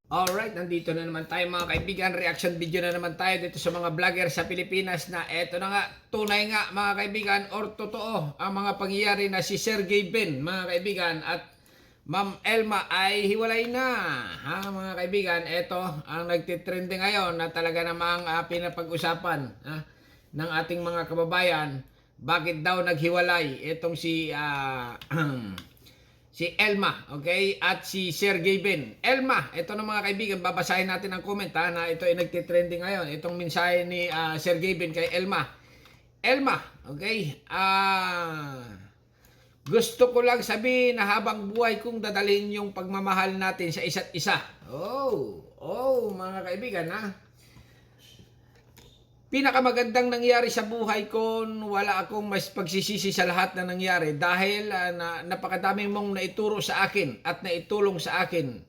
Alright, nandito na naman tayo mga kaibigan. Reaction video na naman tayo dito sa mga vlogger sa Pilipinas na eto na nga, tunay nga mga kaibigan or totoo ang mga pangyayari na si Sergey Ben mga kaibigan at Ma'am Elma ay hiwalay na. Ha mga kaibigan, eto ang nagtitrending ngayon na talaga namang pinapag-usapan ng ating mga kababayan. Bakit daw naghiwalay itong si si Elma, okay? At si Sergey Ben. Elma, ito na mga kaibigan, babasahin natin ang comment na ito ay nagtitrending ngayon. Itong mensahe ni Sergey Ben kay Elma. Elma, okay? Gusto ko lang sabihin na habang buhay kong dadalhin yung pagmamahal natin sa isa't isa. Mga kaibigan, Pinakamagandang nangyari sa buhay ko, wala akong mas pagsisisi sa lahat na nangyari dahil napakadaming mong naituro sa akin at naitulong sa akin.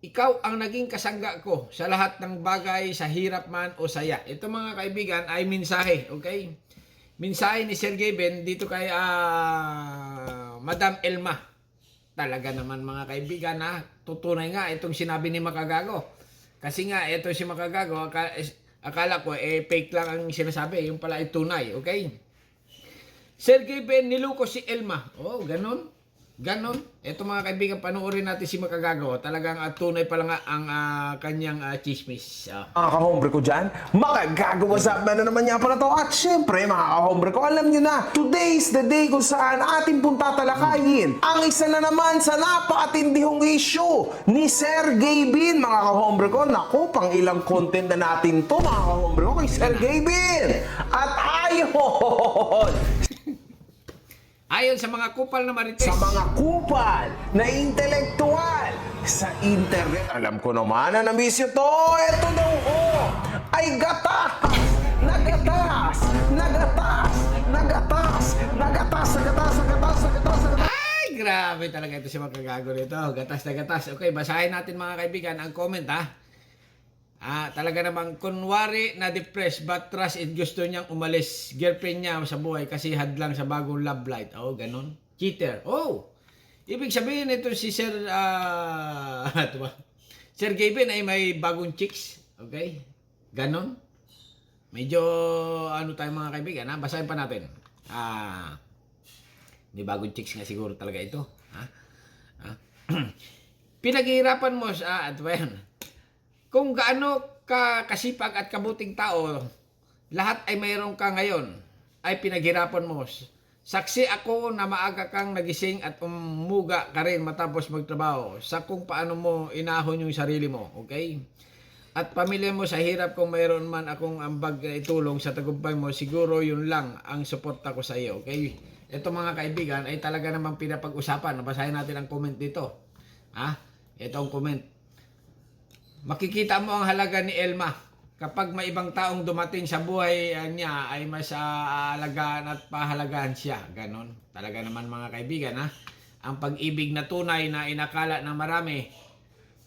Ikaw ang naging kasangga ko sa lahat ng bagay, sa hirap man o saya. Ito mga kaibigan ay mensahe, okay? Mensahe ni Sergey Ben dito kay Madam Elma. Talaga naman mga kaibigan tutunay nga itong sinabi ni Makagago. Kasi nga ito si Makagago, akala ko fake lang ang sinasabi, yung pala ay tunay, okay? Sergey Ben niluko si Elma. Ganon. Ito mga kaibigan, panoorin natin si Makagago. Talagang tunay pala nga ang kanyang chismis. Mga kahombre ko dyan, Makagago, what's up? Na naman niya pala to. At syempre, mga kahombre ko, alam nyo na, today is the day kung saan ating pong tatalakayin ang isa na naman sa napakatindihong issue ni Sergey Ben, mga kahombre ko. Naku, pang ilang content na natin to, mga kahombre ko, kay Sergey Ben. At ayon, Ayon sa mga kupal na marites. sa mga kupal na intelektual sa internet. Alam ko naman na namisyo to. Ito daw ay gatas. Ay, grabe talaga ito si Makagago nito. Gatas na gatas. Okay, basahin natin mga kaibigan ang comment talaga namang kunwari na depressed but trust it, gusto niyang umalis girlfriend niya sa buhay kasi hadlang sa bagong love life. Ganon. Cheater. Ibig sabihin ito si Sergey Ben ay may bagong chicks. Okay? Ganon. Medyo tayo mga kaibigan, basahin pa natin. May bagong chicks nga siguro talaga ito. Pinaghihirapan mo sa kung gaano ka kasipag at kabuting tao, lahat ay mayroon ka ngayon, ay pinaghirapan mo. Saksi ako na maaga kang nagising at umuga ka rin matapos magtrabaho sa kung paano mo inahon yung sarili mo, okay? At pamilya mo sa hirap, kung mayroon man akong ambag na itulong sa tagumpay mo, siguro yun lang ang suporta ko sa iyo, okay? Ito mga kaibigan ay talaga namang pinapag-usapan. Basahin natin ang comment dito. Ito ang comment. Makikita mo ang halaga ni Elma kapag may ibang taong dumating sa buhay niya ay mas aalagaan at pahalagaan siya. Ganon. Talaga naman mga kaibigan ang pag-ibig na tunay na inakala ng marami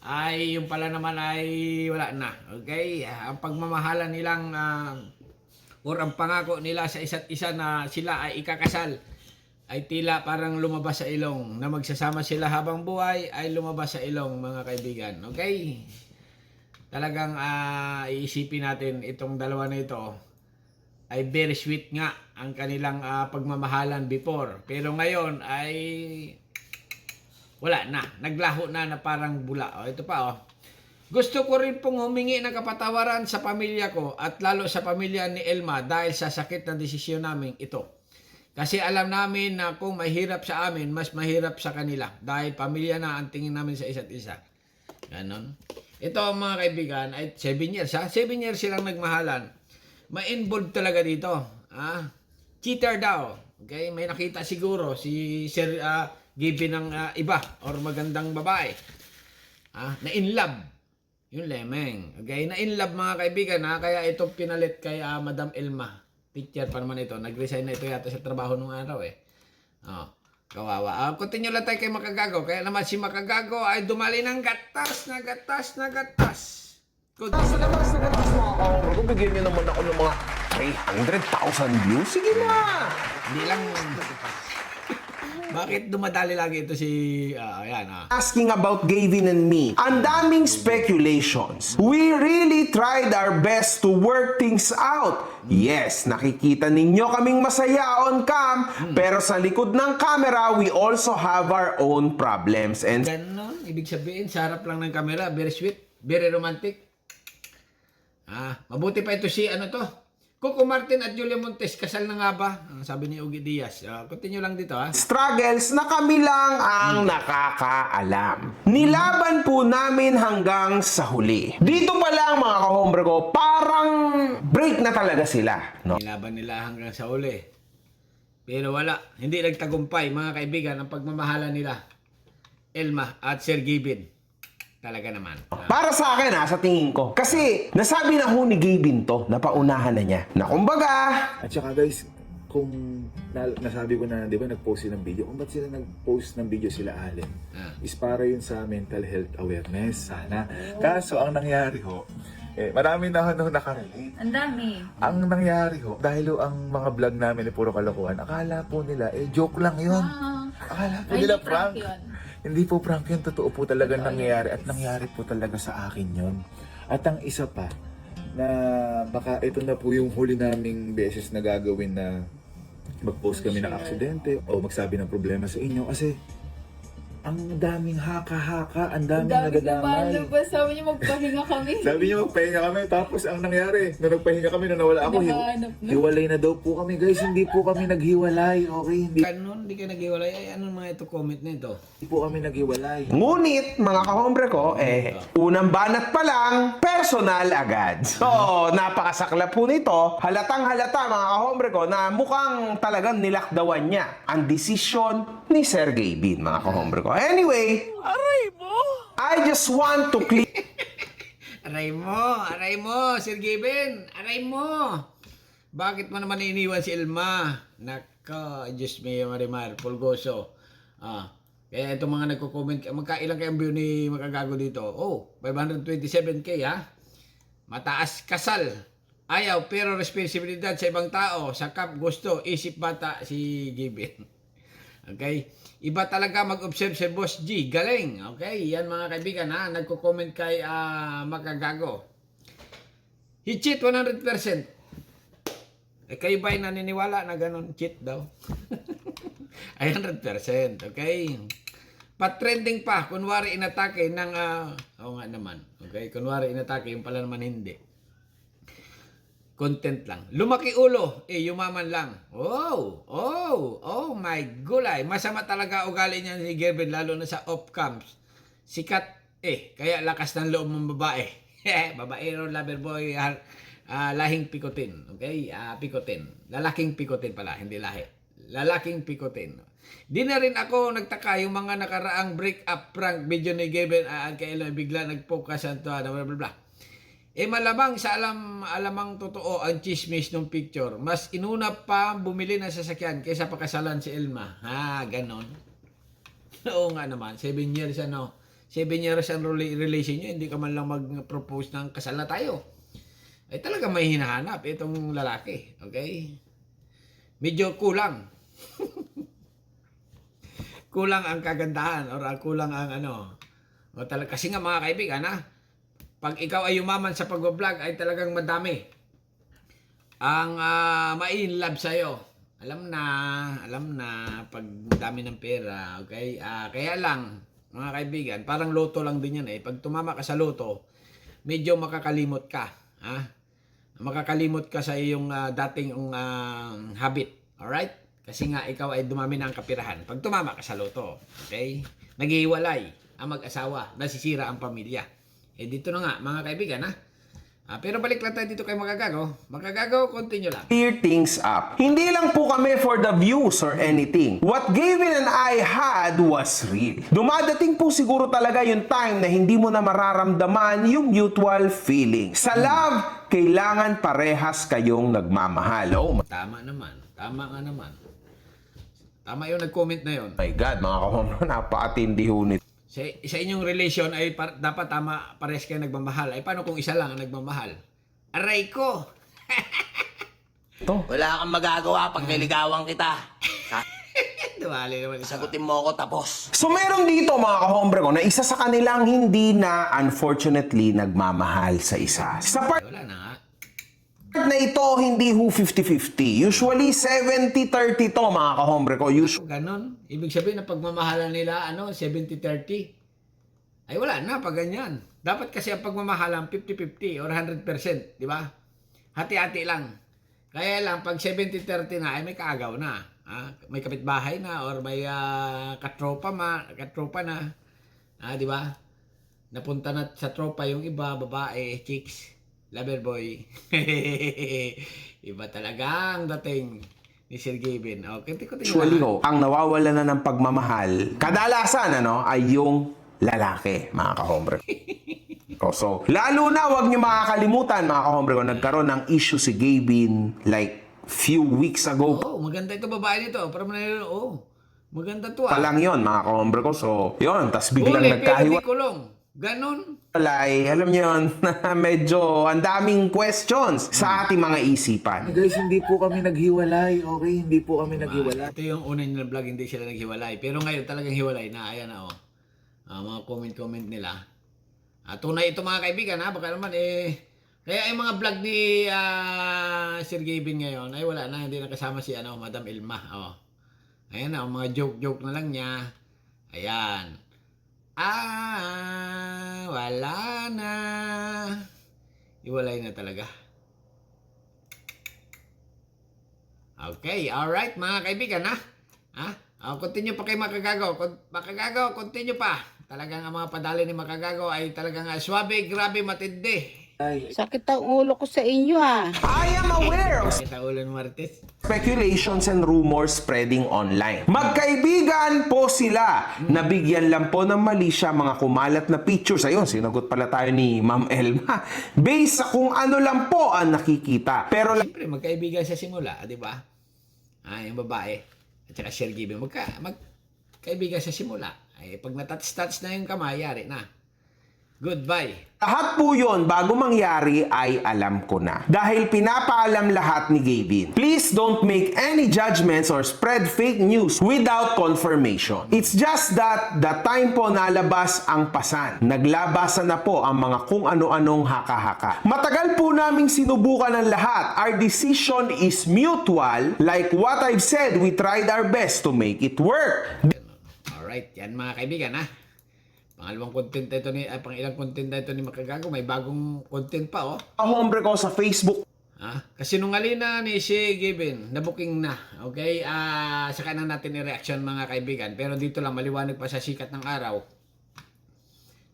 ay yung pala naman ay wala na. Okay? Ang pagmamahalan nilang or ang pangako nila sa isa't isa na sila ay ikakasal ay tila parang lumabas sa ilong. Na magsasama sila habang buhay ay lumabas sa ilong mga kaibigan. Okay? Talagang iisipin natin itong dalawa na ito ay very sweet nga ang kanilang pagmamahalan before. Pero ngayon ay wala na. Naglaho na parang bula. Ito pa Gusto ko rin pong humingi ng kapatawaran sa pamilya ko at lalo sa pamilya ni Elma dahil sa sakit na desisyon namin ito. Kasi alam namin na kung mahirap sa amin, mas mahirap sa kanila dahil pamilya na ang tingin namin sa isa't isa. Ganon. Ito mga kaibigan ay 7 years 7 years silang nagmahalan. May involved talaga dito. Cheater daw. Okay, may nakita siguro si Sir Gibi ng iba or magandang babae. Na in love. Yung lemeng. Okay, na in love mga kaibigan kaya ito pinalit kay Madam Elma. Teacher pa naman ito. Nag-resign na ito yata sa trabaho nung araw Kawawa. Continue lang tayo kay Makagago. Kaya naman si Makagago ay dumali ng gatas. Mga kahombre ko, bigyan niyo naman ako ng mga 300,000 views. Sige na! Hindi lang Bakit dumadali lagi ito si... ayan, Asking about Gavin and me. Ang daming speculations. We really tried our best to work things out. Yes, nakikita ninyo kaming masaya on cam, pero sa likod ng camera, we also have our own problems. And Ganon, ibig sabihin, sa harap lang ng camera, very sweet, very romantic. Mabuti pa ito si, ano to? Coco Martin at Julia Montes, kasal na nga ba? Sabi ni Ugi Diaz. Continue lang dito, struggles na kami lang ang nakakaalam. Nilaban po namin hanggang sa huli. Dito pa lang mga kahombre ko, parang break na talaga sila. No? Nilaban nila hanggang sa uli. Pero wala, hindi nagtagumpay, mga kaibigan, ang pagmamahala nila. Elma at Sir Gavin. Talaga naman. Para sa akin sa tingin ko. Kasi nasabi na ho ni Gavin to, napaunahan na niya. Na kumbaga, At saka guys, kung nasabi ko na, di ba, nag-post sila ng video, kung ba't sila nag-post ng video sila Allen, is para yun sa mental health awareness, sana. Kaso, ang nangyari ho, marami na nakarelate. Ang dami. Ang nangyari ho, dahil ho, ang mga vlog namin ay puro kalokohan, akala po nila, joke lang yun. Akala po Ay, nila hindi prank prank. yun. Hindi po prank yun, totoo po talaga nangyayari at nangyari po talaga sa akin yun. At ang isa pa, na baka ito na po yung huli naming beses na gagawin na mag-post kami ng aksidente o magsabi ng problema sa inyo kasi ang daming haka-haka, ang daming nadadamay. Lumalabas. Sabi niyo magpahinga kami. Sabi niyo magpahinga kami, tapos ang nangyari, nung nagpahinga kami, nung nawala ako, Nakahanap na. hiwalay na daw po kami guys, hindi po kami naghiwalay, okay? Hindi Ganon, hindi ka naghiwalay. Ay, ano mga ito comment na ito? po kami naghiwalay. ngunit mga kahombre ko, unang banat pa lang, personal agad. So, napakasakla po nito. Halatang halata mga kahombre ko na mukhang talagang nilakdawan niya ang desisyon ni Sir Gavin, mga kahombre ko. Anyway, I just want to clear Aray mo, Sir Gavin, aray mo. Bakit mo naman iniwan si Elma? Nako, Diyos mio, Marimar, Pulgoso. Kaya itong mga nagko-comment, magkailang kayang view ni Makagago dito? 527k Mataas kasal. Ayaw, pero responsibilidad sa ibang tao. Sakap, gusto, isip bata si Gavin. Okay? Iba talaga mag-observe si Boss G. Galing. Okay? Yan mga kaibigan nagko-comment kay Makagago. He cheat 100%. Kayo ba'y naniniwala na ganun? Cheat daw. Ay 100%. Okay? Patrending pa. Kunwari inatake ng... oo nga naman. Okay? Kunwari inatake, yung pala naman hindi. Content lang. Lumaki ulo, yumaman lang. Oh my gulay. Masama talaga ugali niya si Gavin, lalo na sa off-cams. Sikat, kaya lakas ng loob ng babae. Babaero, lover boy, lahing pikutin. Okay? Pikutin. Lalaking pikutin pala, hindi lahi. Lalaking pikutin. Di na rin ako nagtaka yung mga nakaraang break-up prank video ni Gavin kay Eloy, bigla nag-focus blah blah blah. Malamang sa alamang totoo ang chismis ng picture. Mas inuna pa bumili ng sasakyan kaysa pakasalan si Elma. Ganon. Oo nga naman. 7 years 7 years ang relation nyo. Hindi ka man lang mag-propose ng kasal na tayo. Ay talaga may hinahanap itong lalaki. Okay? Medyo kulang. Kulang ang kagandahan or kulang ang kasi nga mga kaibigan pag ikaw ay yumaman sa pag-vlog ay talagang madami ang ma-in-love sa'yo. Alam na pag dami ng pera, okay? Kaya lang, mga kaibigan, parang loto lang din yan Pag tumama ka sa loto, medyo makakalimot ka. Makakalimot ka sa iyong dating habit. Alright? Kasi nga, ikaw ay dumami na ang kapirahan. Pag tumama ka sa loto, okay? Naghihiwalay ang mag-asawa, nasisira ang pamilya. Dito na nga, mga kaibigan, pero balik lang tayo dito kay Makagago. Makagago, continue lang. clear things up. Hindi lang po kami for the views or anything. What Gavin and I had was real. Dumadating po siguro talaga yung time na hindi mo na mararamdaman yung mutual feeling. Sa love, kailangan parehas kayong nagmamahal. Oh Tama naman. Tama nga naman. Tama yung nag-comment na yun. my God, mga kahomro, napakatindi ho nito. Sa inyong relation ay dapat tama parehas kayo nagmamahal. Ay paano kung isa lang ang nagmamahal? Aray ko! Wala kang magagawa pag niligawan kita. Wali naman ito. Sagutin mo ako tapos. So meron dito mga kahombre ko na isa sa kanilang hindi na unfortunately nagmamahal sa isa. Sa part Wala na nga. na ito, hindi ho 50-50. Usually 70-30 to mga kahombre ko. Usually Ganon. Ibig sabihin na pagmamahalan nila, 70-30. Ay wala na pag ganyan. Dapat kasi ang pagmamahalan 50-50 or 100%, di ba? Hati-hati lang. Kaya lang, pag 70-30 na, ay may kaagaw na. May kapitbahay na or may katropa na. Di ba? Napunta na sa tropa yung iba, babae, chicks, lover boy. Iba talaga ang dating ni Sir Gavin. Okay, usually ho, ang nawawala na ng pagmamahal, kadalasan ay yung lalaki, mga kahombre. So, lalo na wag niyo makakalimutan, mga kahombre ko, nagkaroon ng issue si Gavin like few weeks ago maganda ito babae nito. Para maganda to pa lang yon mga kahombre ko. So, yon, tas biglang Huli, pero di nagkahiwalay. kulong. Ganon. Alam niyo yun, medyo ang daming questions sa ating mga isipan. Guys, hindi po kami naghiwalay, okay? Hindi po kami naghiwalay. Ito yung una nila vlog, hindi sila naghiwalay. Pero ngayon talagang hiwalay na. Ayan na mga comment nila. Tunay ito mga kaibigan baka naman kaya yung mga vlog ni Sir Gavin ngayon ay wala na, hindi nakasama si Madam Ilma. Ayan na, mga joke na lang niya. Ayan. Wala na. Iwalay na talaga. Okay, alright mga kaibigan continue pa kay Makagagaw. Makagagaw, continue pa. Talagang ang mga padali ni Makagagaw ay talagang swabe, grabe, matindi. Sakit ang ulo ko sa inyo I am aware of Kita ulo ng Martes. speculations and rumors spreading online. Magkaibigan po sila. Nabigyan lang po ng mali siya mga kumalat na pictures. Ayun, sinagot pala tayo ni Ma'am Elma. Based sa kung ano lang po ang nakikita. Pero Siyempre, magkaibigan sa simula, di ba? Yung babae at saka Sir Gavin, magkaibigan sa simula. Ay, pag natats-tats na yung kamay, yari na. Goodbye. lahat po yun bago mangyari ay alam ko na. Dahil pinapaalam lahat ni Gavin. Please don't make any judgments or spread fake news without confirmation. It's just that the time po nalabas ang pasan. Naglabasan na po ang mga kung ano-anong haka-haka. Matagal po naming sinubukan ng lahat. Our decision is mutual. Like what I've said, we tried our best to make it work. Alright, yan mga kaibigan Pangalawang content ito pangilang content ito ni Makagagaw. May bagong content pa Hombre ko sa Facebook. Kasi nung alina ni si Gavin, nabuking na. Okay? Saka na natin i-reaction mga kaibigan. Pero dito lang, maliwanag pa sa sikat ng araw.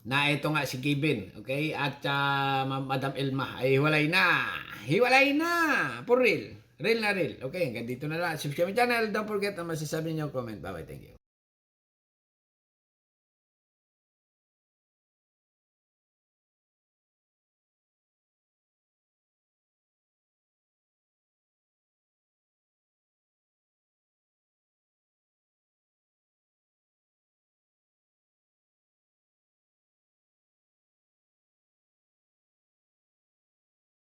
Na ito nga si Gavin. Okay? At Madam Elma ay hiwalay na. Hiwalay na! For real. Real na real. Okay, hanggang dito na lang. Subscribe my channel. Don't forget na masasabi niyo comment. Bye-bye. Thank you.